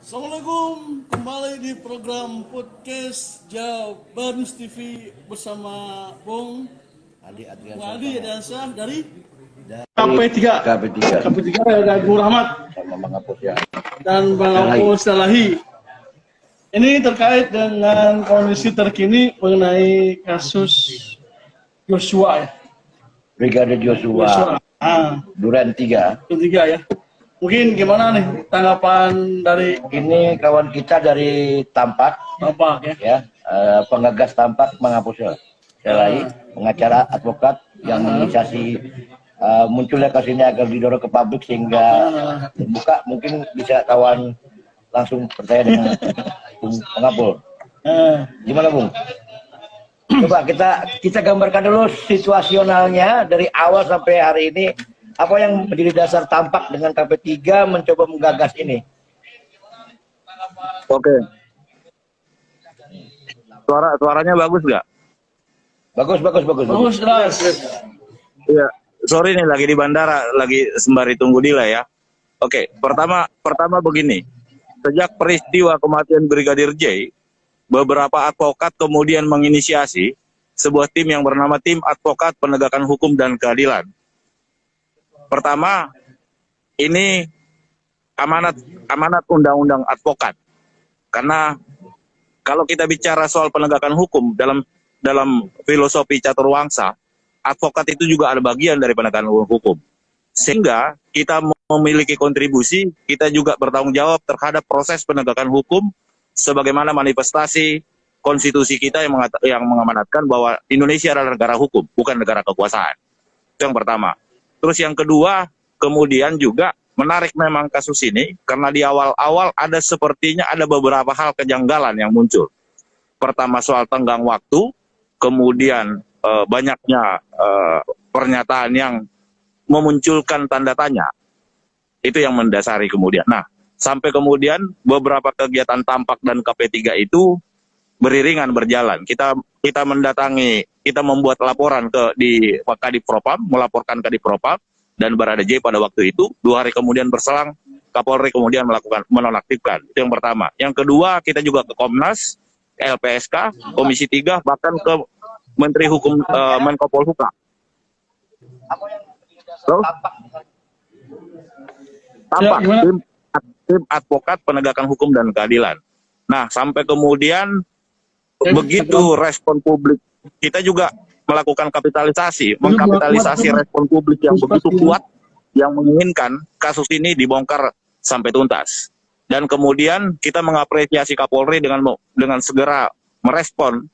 Assalamualaikum, kembali di program podcast Jabarus TV bersama Bung Adi Adrian Bung Adi dan Syah dari KP3 KP3 dan Bung Rahmat sama Bang Apus ya. dan Bang Apus Dalahi. Ini terkait dengan kondisi terkini mengenai kasus Joshua ya. Brigadir Joshua. Duren 3. Ya. Mungkin gimana nih tanggapan dari Ini kawan kita dari Tampak ya? Penggagas Tampak Bang Apus ya. Selain pengacara advokat yang menginisiasi munculnya kasus ini agar didorong ke publik sehingga terbuka. Mungkin bisa kawan langsung percaya dengan Bung Apus. Gimana Bung? Coba kita gambarkan dulu situasionalnya dari awal sampai hari ini. Apa yang menjadi dasar Tampak dengan KP3 mencoba menggagas ini? Oke. Suaranya bagus nggak? Bagus keras. Iya. Sorry nih lagi di bandara, lagi sembari tunggu Dila ya. Oke. Pertama begini. Sejak peristiwa kematian Brigadir J, beberapa advokat kemudian menginisiasi sebuah tim yang bernama Tim Advokat Penegakan Hukum dan Keadilan. Pertama, ini amanat undang-undang advokat. Karena kalau kita bicara soal penegakan hukum dalam filosofi caturwangsa, advokat itu juga ada bagian dari penegakan hukum. Sehingga kita memiliki kontribusi, kita juga bertanggung jawab terhadap proses penegakan hukum sebagaimana manifestasi konstitusi kita yang mengamanatkan bahwa Indonesia adalah negara hukum, bukan negara kekuasaan. Itu yang pertama. Terus yang kedua, kemudian juga menarik memang kasus ini, karena di awal-awal sepertinya ada beberapa hal kejanggalan yang muncul. Pertama soal tenggang waktu, kemudian banyaknya pernyataan yang memunculkan tanda tanya. Itu yang mendasari kemudian. Nah, sampai kemudian beberapa kegiatan Tampak dan KP3 itu beriringan berjalan. Kita mendatangi, kita membuat laporan di Kadipropam, melaporkan Kadipropam dan Barada J pada waktu itu. 2 hari kemudian berselang, Kapolri kemudian menonaktifkan. Itu yang pertama. Yang kedua, kita juga ke Komnas, LPSK, Komisi 3, bahkan ke Menteri Hukum Menko Polhukam. Tampak, tim Advokat Penegakan Hukum dan Keadilan. Nah, sampai kemudian begitu respon publik, kita juga melakukan mengkapitalisasi respon publik yang begitu kuat, yang menginginkan kasus ini dibongkar sampai tuntas. Dan kemudian kita mengapresiasi Kapolri dengan segera merespon,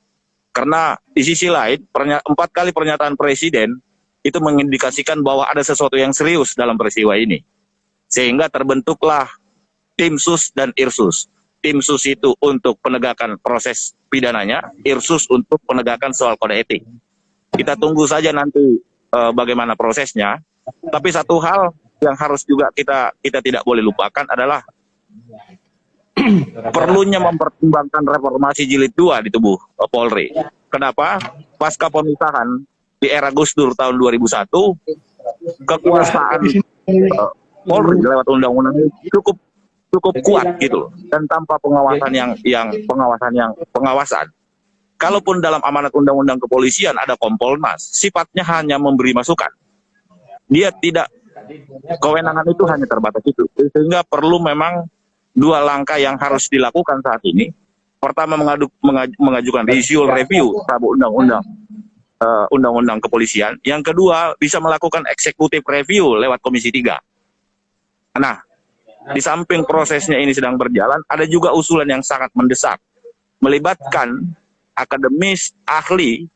karena di sisi lain 4 kali pernyataan Presiden itu mengindikasikan bahwa ada sesuatu yang serius dalam peristiwa ini. Sehingga terbentuklah Tim Sus dan Irsus. Tim Sus itu untuk penegakan proses pidananya, Irsus untuk penegakan soal kode etik. Kita tunggu saja nanti bagaimana prosesnya. Tapi satu hal yang harus juga kita tidak boleh lupakan adalah perlunya mempertimbangkan reformasi jilid 2 di tubuh Polri. Kenapa? Pasca pemisahan di era Gus Dur tahun 2001, kekuasaan Polri lewat undang-undang cukup kuat gitu loh, dan tanpa pengawasan pengawasan. Kalaupun dalam amanat undang-undang kepolisian ada Kompolnas, sifatnya hanya memberi masukan. Dia tidak, kewenangan itu hanya terbatas itu. Sehingga perlu memang 2 langkah yang harus dilakukan saat ini. Pertama, mengajukan review terhadap undang-undang kepolisian. Yang kedua, bisa melakukan eksekutif review lewat Komisi 3. Nah, di samping prosesnya ini sedang berjalan, ada juga usulan yang sangat mendesak, melibatkan akademis, ahli,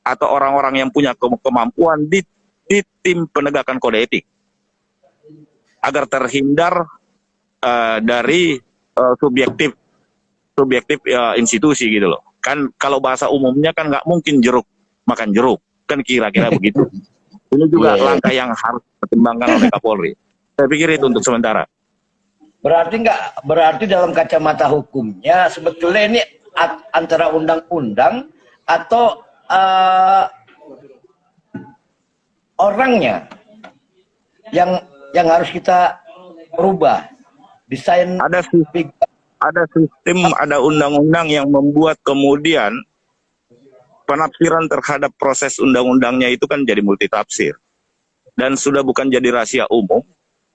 atau orang-orang yang punya kemampuan di tim penegakan kode etik, agar terhindar dari subjektif institusi gitu loh. Kan kalau bahasa umumnya kan nggak mungkin jeruk makan jeruk, kan kira-kira begitu. Ini juga langkah yang harus dipertimbangkan oleh Kapolri. Saya pikir itu untuk sementara. Berarti dalam kacamata hukumnya sebetulnya ini antara undang-undang atau orangnya yang harus kita rubah. Desain ada ada sistem, ada undang-undang yang membuat kemudian penafsiran terhadap proses undang-undangnya itu kan jadi multitafsir. Dan sudah bukan jadi rahasia umum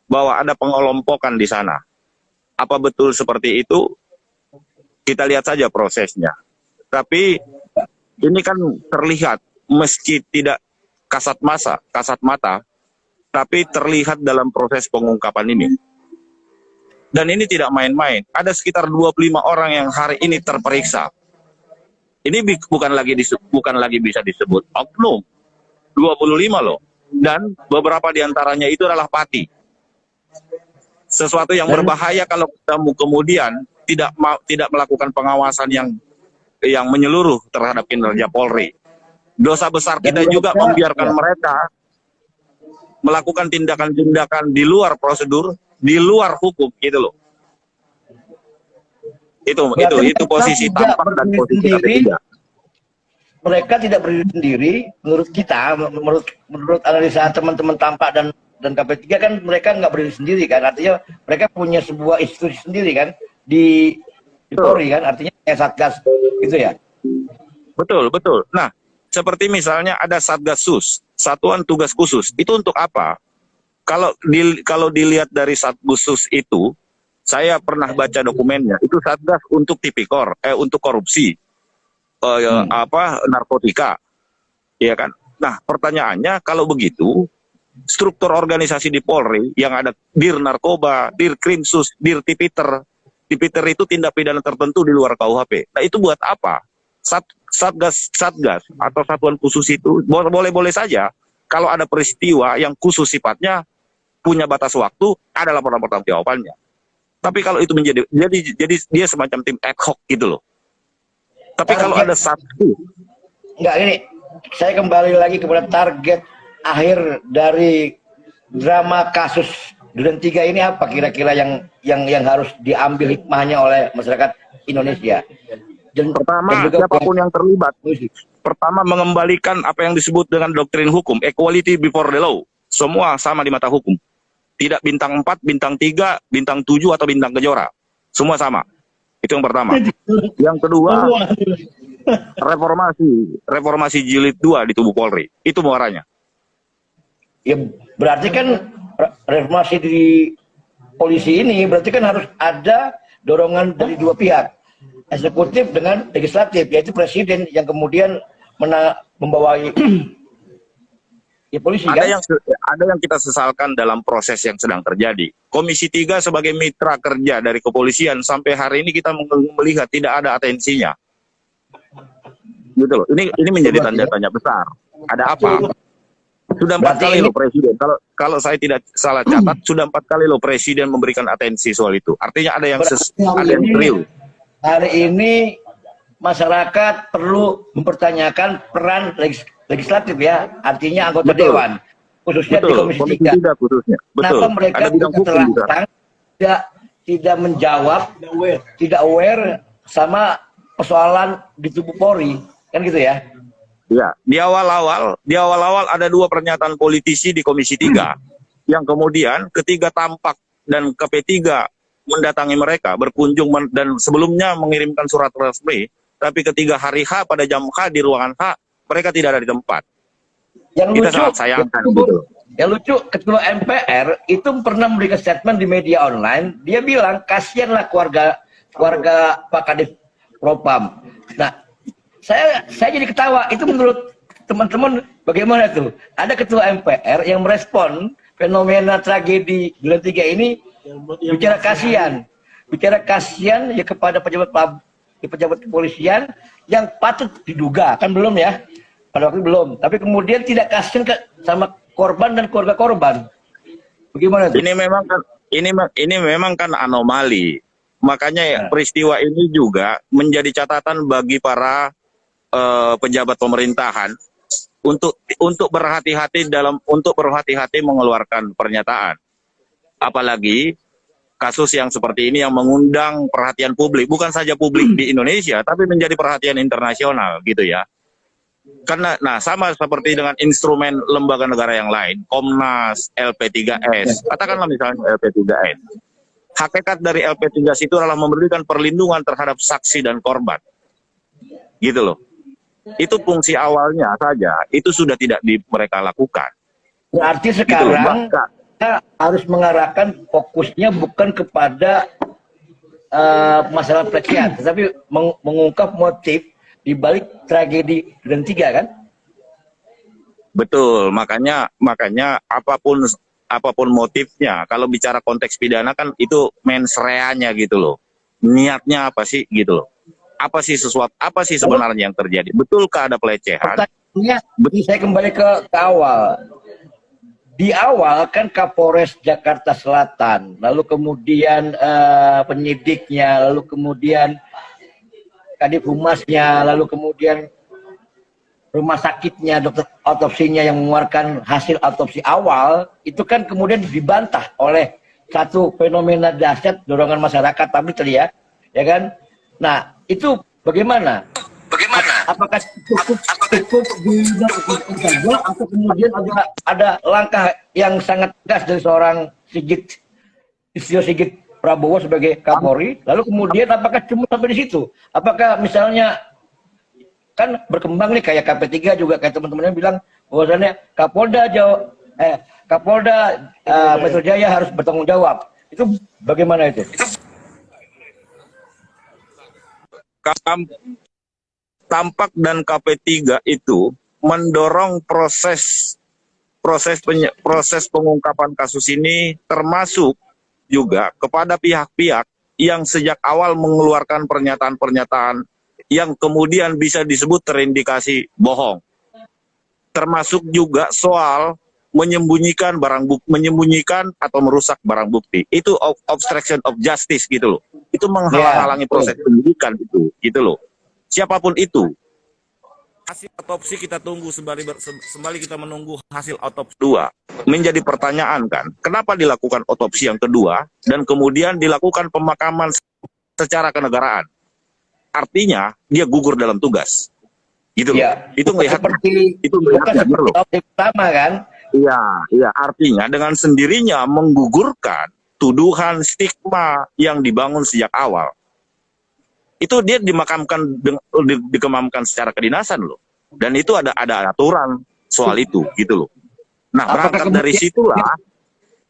bahwa ada pengelompokan di sana. Apa betul seperti itu? Kita lihat saja prosesnya. Tapi ini kan terlihat meski tidak kasat mata, tapi terlihat dalam proses pengungkapan ini. Dan ini tidak main-main. Ada sekitar 25 orang yang hari ini terperiksa. Ini bukan lagi bisa disebut oknum. 25 loh. Dan beberapa diantaranya itu adalah pati. Sesuatu yang berbahaya kalau kita kemudian tidak melakukan pengawasan yang menyeluruh terhadap kinerja Polri. Dosa besar kita juga membiarkan mereka melakukan tindakan-tindakan di luar prosedur, di luar hukum, gitu loh. Itu posisi tampak dan posisi ketiga. Mereka tidak berdiri sendiri, menurut kita, menurut analisa teman-teman Tampak dan KP3 kan mereka nggak berdiri sendiri kan, artinya mereka punya sebuah institusi sendiri kan di Polri kan, artinya kayak Satgas gitu ya. Betul. Nah, seperti misalnya ada Satgas Sus, Satuan Tugas Khusus, itu untuk apa? Kalau dilihat dari Satgas Sus itu, saya pernah baca dokumennya, itu Satgas untuk tipikor, untuk korupsi, narkotika, ya kan? Nah, pertanyaannya kalau begitu, struktur organisasi di Polri yang ada Dir Narkoba, Dir Krimsus, Dir Tipiter itu tindak pidana tertentu di luar KUHP. Nah, itu buat apa? Satgas atau satuan khusus itu boleh-boleh saja kalau ada peristiwa yang khusus sifatnya punya batas waktu, ada laporan pertanggungjawabannya. Tapi kalau itu jadi dia semacam tim ad hoc gitu loh. Tapi kalau ada satu, enggak, ini saya kembali lagi kepada target akhir dari drama kasus Duren 3 ini apa kira-kira yang harus diambil hikmahnya oleh masyarakat Indonesia? Dan pertama, siapapun yang terlibat, pertama mengembalikan apa yang disebut dengan doktrin hukum, equality before the law. Semua sama di mata hukum. Tidak bintang 4, bintang 3, bintang 7 atau bintang kejora. Semua sama. Itu yang pertama. Yang kedua, reformasi jilid 2 di tubuh Polri. Itu muaranya. Ya, berarti kan reformasi di polisi ini berarti kan harus ada dorongan dari dua pihak, eksekutif dengan legislatif, yaitu presiden yang kemudian membawai ya, polisi. Ada yang kita sesalkan dalam proses yang sedang terjadi. Komisi 3 sebagai mitra kerja dari kepolisian sampai hari ini kita melihat tidak ada atensinya. Gitu loh. Ini menjadi tanda tanya besar. Ada apa? Sudah 4 kali loh Presiden. Kalau saya tidak salah catat, sudah 4 kali loh Presiden memberikan atensi soal itu. Artinya ada yang serius. Hari ini masyarakat perlu mempertanyakan peran legislatif ya, artinya anggota dewan, khususnya di Komisi 3. Kenapa mereka tidak menjawab, tidak aware sama persoalan di tubuh Polri, kan gitu ya? Ya, di awal-awal ada 2 pernyataan politisi di Komisi 3 yang kemudian ketika Tampak dan KP3 mendatangi mereka, berkunjung dan sebelumnya mengirimkan surat resmi, tapi ketika hari H pada jam H di ruangan H, mereka tidak ada di tempat. Yang kita lucu, sangat sayangkan gitu. Yang lucu, Ketua MPR itu pernah memberikan statement di media online, dia bilang kasihanlah keluarga Pak Kadif Propam. Nah, saya jadi ketawa. Itu menurut teman-teman bagaimana tuh? Ada Ketua MPR yang merespon fenomena tragedi Duren 3 ini, bicara kasihan ya kepada pejabat kepolisian yang patut diduga, kan belum ya? Pada waktu belum. Tapi kemudian tidak kasihan sama korban dan keluarga korban. Bagaimana tuh? Ini memang kan anomali. Makanya peristiwa ini juga menjadi catatan bagi para pejabat pemerintahan untuk berhati-hati mengeluarkan pernyataan. Apalagi kasus yang seperti ini yang mengundang perhatian publik, bukan saja publik di Indonesia, tapi menjadi perhatian internasional gitu ya. Karena sama seperti dengan instrumen lembaga negara yang lain, Komnas, LP3S, katakanlah misalnya LP3S. Hakikat dari LP3 itu adalah memberikan perlindungan terhadap saksi dan korban. Gitu loh. Itu fungsi awalnya saja, itu sudah tidak mereka lakukan. Berarti Gitu loh. sekarang kita harus mengarahkan fokusnya bukan kepada masalah pelecehan, tetapi mengungkap motif di balik tragedi Duren 3 kan? Betul, makanya apapun motifnya, kalau bicara konteks pidana kan itu mens rea-nya gitu loh. Niatnya apa sih gitu loh. Apa sih sebenarnya yang terjadi? Betulkah ada pelecehan? Pertanyaannya, saya kembali ke awal. Di awal kan Kapolres Jakarta Selatan, lalu kemudian penyidiknya, lalu kemudian Kadif Humasnya, lalu kemudian rumah sakitnya, dokter otopsinya yang mengeluarkan hasil otopsi awal, itu kan kemudian dibantah oleh satu fenomena dahsyat dorongan masyarakat tadi ya kan? Nah, itu bagaimana? Apakah cukup dilakukan saja atau kemudian ada langkah yang sangat tegas dari seorang Listio Sigit Prabowo sebagai Kapolri? Lalu kemudian apakah cuma sampai di situ? Apakah misalnya kan berkembang nih kayak KP3 juga kayak teman-temannya bilang bahwasannya Kapolda Metro Jaya harus bertanggung jawab. Itu bagaimana itu? Tampak dan KP3 itu mendorong proses pengungkapan kasus ini, termasuk juga kepada pihak-pihak yang sejak awal mengeluarkan pernyataan-pernyataan yang kemudian bisa disebut terindikasi bohong. Termasuk juga soal menyembunyikan atau merusak barang bukti. Itu obstruction of justice gitu loh. Itu menghalang-halangi proses penyidikan itu, gitu loh. Siapapun itu. Hasil otopsi kita tunggu sembari kita menunggu hasil otopsi 2. Menjadi pertanyaan kan, kenapa dilakukan otopsi yang kedua dan kemudian dilakukan pemakaman secara kenegaraan? Artinya dia gugur dalam tugas. Gitu loh. Ya, itu melihat seperti itu melihat pertama kan? Iya, artinya dengan sendirinya menggugurkan tuduhan stigma yang dibangun sejak awal. Itu dia dikemamkan secara kedinasan loh. Dan itu ada aturan soal itu gitu loh. Nah, berangkat dari situlah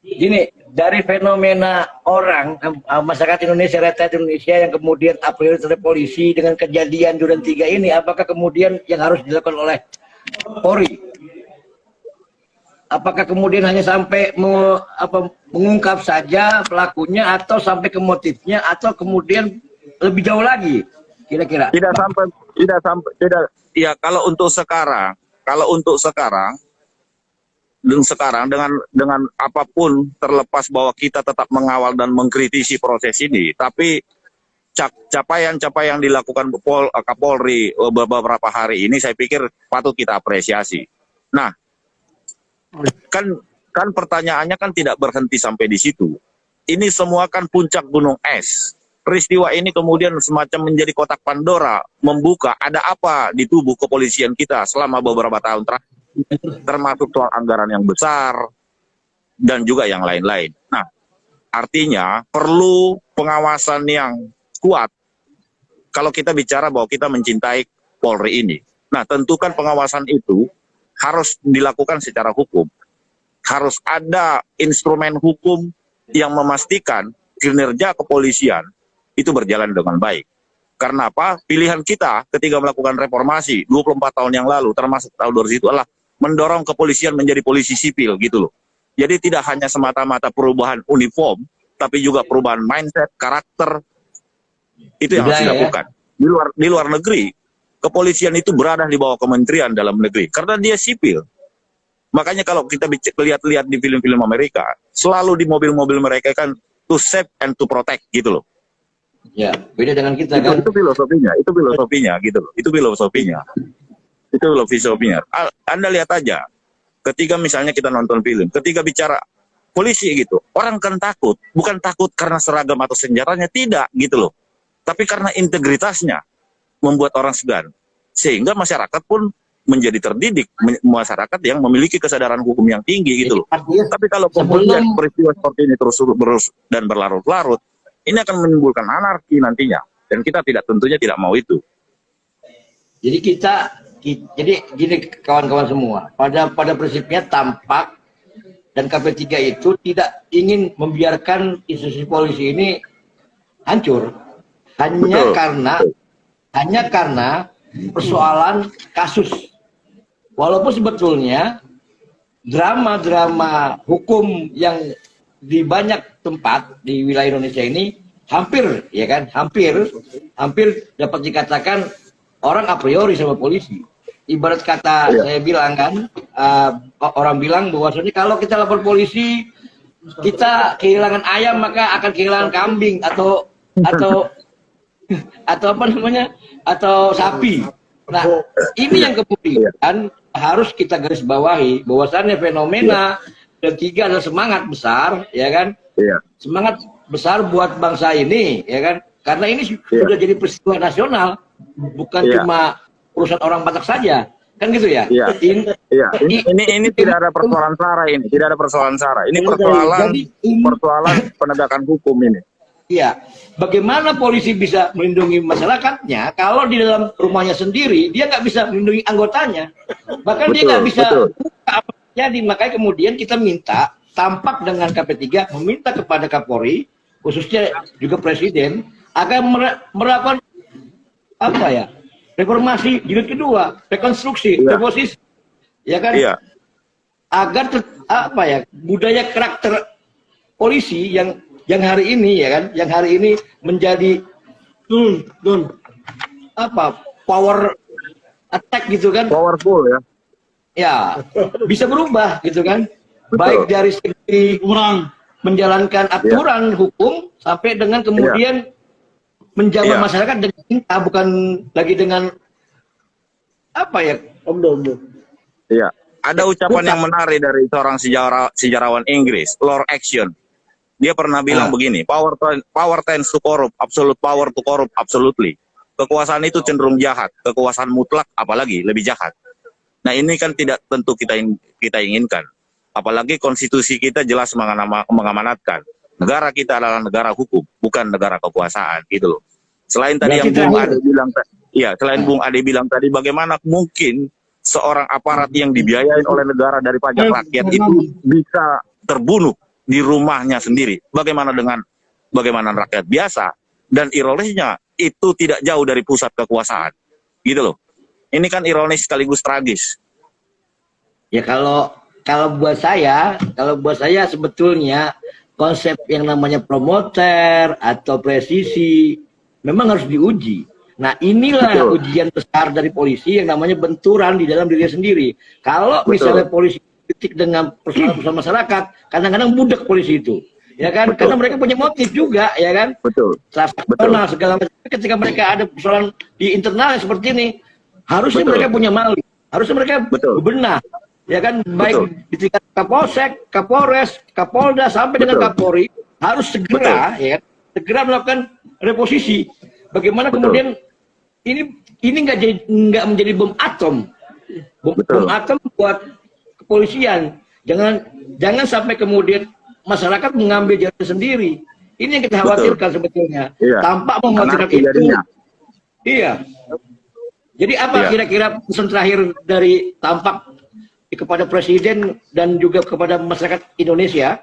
gini, dari fenomena orang masyarakat Indonesia, rakyat Indonesia yang kemudian a priori terhadap polisi dengan kejadian Duren 3 ini, apakah kemudian yang harus dilakukan oleh Polri? Apakah kemudian hanya sampai mengungkap saja pelakunya atau sampai ke motifnya atau kemudian lebih jauh lagi kira-kira? Tidak ya kalau untuk sekarang dengan apapun, terlepas bahwa kita tetap mengawal dan mengkritisi proses ini, tapi capaian-capaian yang dilakukan Kapolri beberapa hari ini saya pikir patut kita apresiasi. Nah, kan pertanyaannya kan tidak berhenti sampai di situ. Ini semua kan puncak gunung es. Peristiwa ini kemudian semacam menjadi kotak Pandora, membuka ada apa di tubuh kepolisian kita selama beberapa tahun terakhir, termasuk soal anggaran yang besar dan juga yang lain-lain. Nah, artinya perlu pengawasan yang kuat kalau kita bicara bahwa kita mencintai Polri ini. Nah, tentu kan pengawasan itu harus dilakukan secara hukum. Harus ada instrumen hukum yang memastikan kinerja kepolisian itu berjalan dengan baik. Karena apa? Pilihan kita ketika melakukan reformasi 24 tahun yang lalu, termasuk tahun 2000 itu adalah mendorong kepolisian menjadi polisi sipil gitu loh. Jadi tidak hanya semata-mata perubahan uniform, tapi juga perubahan mindset, karakter. Itu yang harus dilakukan. Di luar negeri, kepolisian itu berada di bawah kementerian dalam negeri karena dia sipil. Makanya kalau kita lihat di film-film Amerika, selalu di mobil-mobil mereka kan to save and to protect gitu loh. Ya, beda dengan kita kan. Itu filosofinya gitu loh. Itu filosofinya. Anda lihat aja, ketika misalnya kita nonton film, ketika bicara polisi gitu, orang kan takut, bukan takut karena seragam atau senjatanya, tidak gitu loh. Tapi karena integritasnya membuat orang segan. Sehingga masyarakat pun menjadi terdidik masyarakat yang memiliki kesadaran hukum yang tinggi gitu loh. Artinya Tapi kalau kemudian peristiwa seperti ini terus dan berlarut-larut, ini akan menimbulkan anarki nantinya, dan kita tentunya tidak mau itu. Jadi jadi gini kawan-kawan semua, pada prinsipnya Tampak dan KP3 itu tidak ingin membiarkan institusi polisi ini hancur hanya karena persoalan kasus. Walaupun sebetulnya drama-drama hukum yang di banyak tempat di wilayah Indonesia ini hampir dapat dikatakan orang a priori sama polisi. Ibarat kata saya bilang kan, orang bilang bahwasanya kalau kita lapor polisi, kita kehilangan ayam maka akan kehilangan kambing atau apa namanya, atau sapi. Nah, ini yang kemudian harus kita garis bawahi bahwasannya fenomena dan tiga adalah semangat besar, ya kan? Semangat besar buat bangsa ini, ya kan? Karena ini sudah jadi peristiwa nasional, bukan cuma urusan orang Batak saja, kan gitu ya? Ini tidak ada persoalan sara ini, tidak ada persoalan sara. Ini persoalan penegakan hukum ini. Iya, bagaimana polisi bisa melindungi masyarakatnya kalau di dalam rumahnya sendiri dia nggak bisa melindungi anggotanya, bahkan dia nggak bisa buka apa jadi. Makanya kemudian kita minta Tampak dengan KP3 meminta kepada Kapolri, khususnya juga Presiden, agar melakukan apa ya, reformasi jilid kedua, rekonstruksi, reposisi, ya kan? Agar apa ya, budaya karakter polisi yang hari ini, ya kan, yang hari ini menjadi apa, power attack gitu kan, powerful ya bisa berubah gitu kan. Baik dari segi menjalankan aturan hukum sampai dengan kemudian menjaga masyarakat dengan cinta, bukan lagi dengan apa ya, Iya, ada ucapan yang menarik dari seorang sejarawan Inggris, Lord Action. Dia pernah bilang begini, power tends to corrupt, absolute power to corrupt absolutely. Kekuasaan itu cenderung jahat, kekuasaan mutlak apalagi lebih jahat. Nah, ini kan tidak tentu kita inginkan. Apalagi konstitusi kita jelas mengamanatkan negara kita adalah negara hukum, bukan negara kekuasaan, gitu loh. Selain tadi yang Bung Ade bilang, selain Bung Ade bilang tadi, bagaimana mungkin seorang aparat yang dibiayai oleh negara dari pajak rakyat itu bisa terbunuh di rumahnya sendiri? Bagaimana rakyat biasa? Dan ironisnya itu tidak jauh dari pusat kekuasaan, gitu loh. Ini kan ironis sekaligus tragis. Ya kalau buat saya sebetulnya konsep yang namanya promoter atau presisi memang harus diuji. Nah, inilah ujian besar dari polisi yang namanya benturan di dalam diri sendiri. Kalau misalnya polisi kritik dengan persoalan masyarakat, kadang-kadang budak polisi itu, ya kan? Karena mereka punya motif juga, ya kan? Transaksional segala macam. Ketika mereka ada persoalan di internal seperti ini, harusnya mereka punya malu, harusnya mereka bebenah, ya kan? Baik di tingkat Kapolsek, Kapolres, Kapolda sampai dengan Kapolri harus segera, ya kan? Segera melakukan reposisi. Bagaimana kemudian ini nggak menjadi bom atom, bom atom buat kepolisian. Jangan sampai kemudian masyarakat mengambil jalan sendiri. Ini yang kita khawatirkan sebetulnya. Tampak mengkhawatirkan itu. Iya. Jadi apa kira-kira pesan terakhir dari Tampak kepada Presiden dan juga kepada masyarakat Indonesia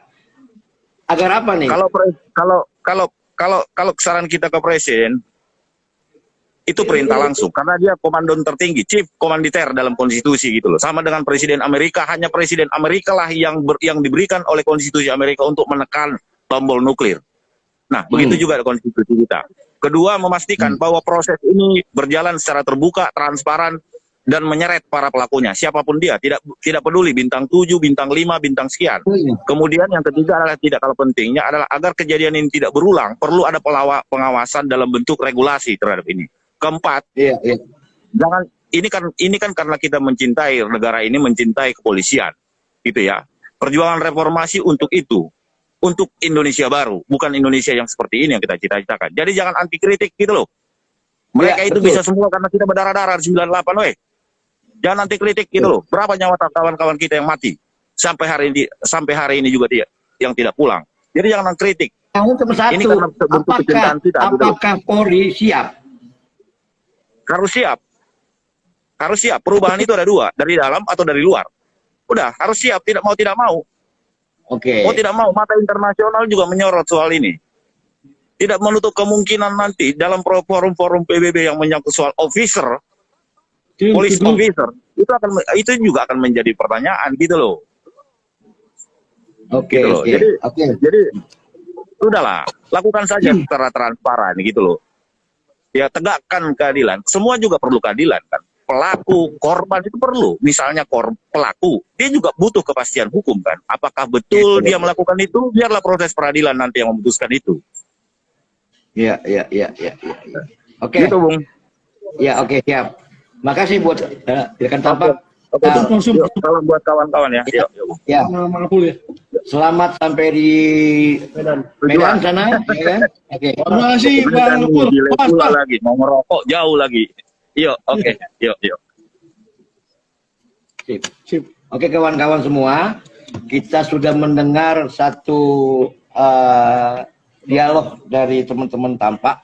agar apa nih? Kalau saran kita ke Presiden itu perintah langsung, karena dia komandon tertinggi, chief komanditer dalam konstitusi gitu loh. Sama dengan Presiden Amerika, hanya Presiden Amerika lah yang diberikan oleh konstitusi Amerika untuk menekan tombol nuklir. Nah, begitu juga konstitusi kita. Kedua, memastikan bahwa proses ini berjalan secara terbuka, transparan, dan menyeret para pelakunya, siapapun dia, tidak peduli bintang 7, bintang 5, bintang sekian. Kemudian yang ketiga adalah tidak kalah pentingnya adalah agar kejadian ini tidak berulang, perlu ada pengawasan dalam bentuk regulasi terhadap ini. Keempat, jangan ini kan karena kita mencintai negara ini, mencintai kepolisian, gitu ya. Perjuangan reformasi untuk itu, untuk Indonesia baru, bukan Indonesia yang seperti ini yang kita cita-citakan. Jadi jangan anti kritik gitu loh. Mereka itu bisa semua karena kita berdarah-darah 98, weh. Jangan nanti kritik gitu loh. Berapa nyawa kawan-kawan kita yang mati sampai hari ini juga dia yang tidak pulang. Jadi jangan kritik. Kamu cuma satu. Ini karena bentuk kecintaan kita. Apakah Polri siap? Harus siap. Harus siap. Perubahan itu ada dua, dari dalam atau dari luar. Udah, harus siap. Tidak mau. Oke. Mau tidak mau, mata internasional juga menyorot soal ini. Tidak menutup kemungkinan nanti dalam forum-forum PBB yang menyangkut soal officer, police officer, itu juga akan menjadi pertanyaan gitu loh. Oke. Gitu loh. Jadi udahlah, lakukan saja secara transparan gitu loh. Ya, tegakkan keadilan. Semua juga perlu keadilan kan. Pelaku, korban itu perlu. Misalnya pelaku, dia juga butuh kepastian hukum kan. Apakah betul dia melakukan itu? Biarlah proses peradilan nanti yang memutuskan itu. Iya. Oke. Gitu, Bung. Ya, oke, siap. Makasih buat rekan Tampak. Oke, yuk, salam buat kawan-kawan ya. Yuk. Ya. Selamat sampai di Medan sana, ya kan? Oke. Terima kasih Bang Pur. Pula lagi, mau ngerokok jauh lagi. Yuk, oke. Yuk. Sip. Oke, kawan-kawan semua, kita sudah mendengar satu dialog dari teman-teman Tampak